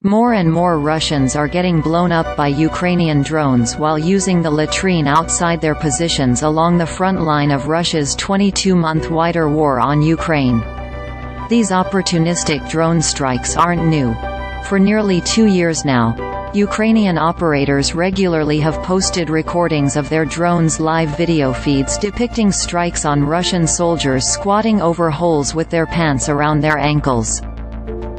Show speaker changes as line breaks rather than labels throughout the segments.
More and more Russians are getting blown up by Ukrainian drones while using the latrine outside their positions along the front line of Russia's 22-month wider war on Ukraine. These opportunistic drone strikes aren't new. For nearly 2 years now, Ukrainian operators regularly have posted recordings of their drones' live video feeds depicting strikes on Russian soldiers squatting over holes with their pants around their ankles.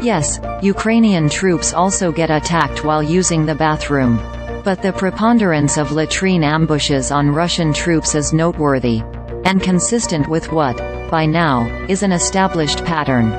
Yes, Ukrainian troops also get attacked while using the bathroom. But the preponderance of latrine ambushes on Russian troops is noteworthy, and consistent with what, by now, is an established pattern.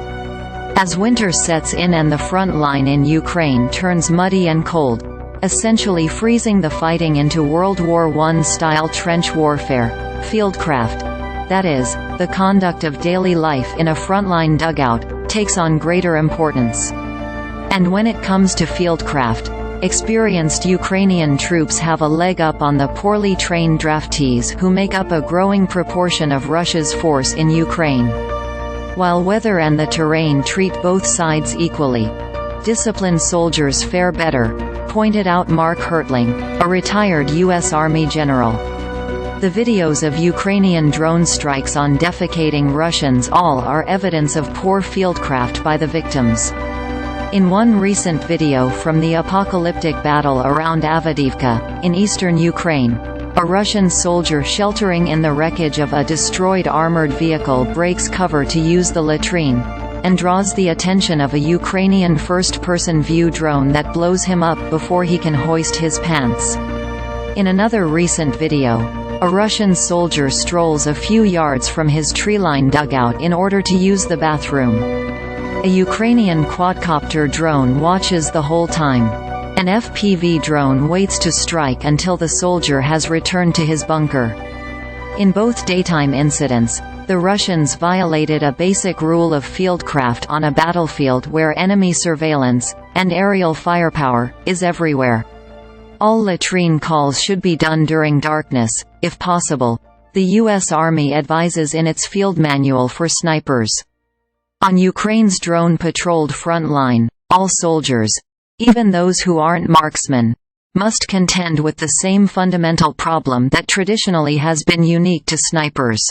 As winter sets in and the front line in Ukraine turns muddy and cold, essentially freezing the fighting into World War I-style trench warfare, fieldcraft, that is, the conduct of daily life in a frontline dugout, takes on greater importance. And when it comes to fieldcraft, experienced Ukrainian troops have a leg up on the poorly trained draftees who make up a growing proportion of Russia's force in Ukraine. While weather and the terrain treat both sides equally, disciplined soldiers fare better, pointed out Mark Hertling, a retired U.S. Army general. The videos of Ukrainian drone strikes on defecating Russians all are evidence of poor fieldcraft by the victims. In one recent video from the apocalyptic battle around Avidiivka, in eastern Ukraine, a Russian soldier sheltering in the wreckage of a destroyed armored vehicle breaks cover to use the latrine, and draws the attention of a Ukrainian first-person view drone that blows him up before he can hoist his pants. In another recent video, a Russian soldier strolls a few yards from his treeline dugout in order to use the bathroom. A Ukrainian quadcopter drone watches the whole time. An FPV drone waits to strike until the soldier has returned to his bunker. In both daytime incidents, the Russians violated a basic rule of fieldcraft on a battlefield where enemy surveillance, and aerial firepower, is everywhere. All latrine calls should be done during darkness, if possible, the U.S. Army advises in its field manual for snipers. On Ukraine's drone-patrolled front line, all soldiers, even those who aren't marksmen, must contend with the same fundamental problem that traditionally has been unique to snipers.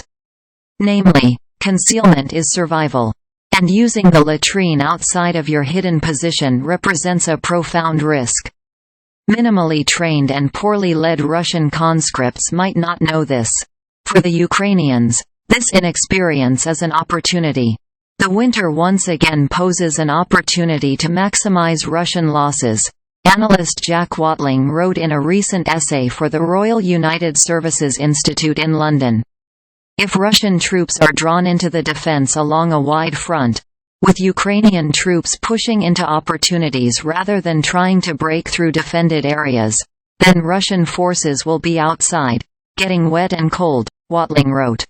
Namely, concealment is survival. And using the latrine outside of your hidden position represents a profound risk. Minimally trained and poorly led Russian conscripts might not know this. For the Ukrainians, this inexperience is an opportunity. The winter once again poses an opportunity to maximize Russian losses, analyst Jack Watling wrote in a recent essay for the Royal United Services Institute in London. If Russian troops are drawn into the defense along a wide front, with Ukrainian troops pushing into opportunities rather than trying to break through defended areas, then Russian forces will be outside, getting wet and cold, Watling wrote.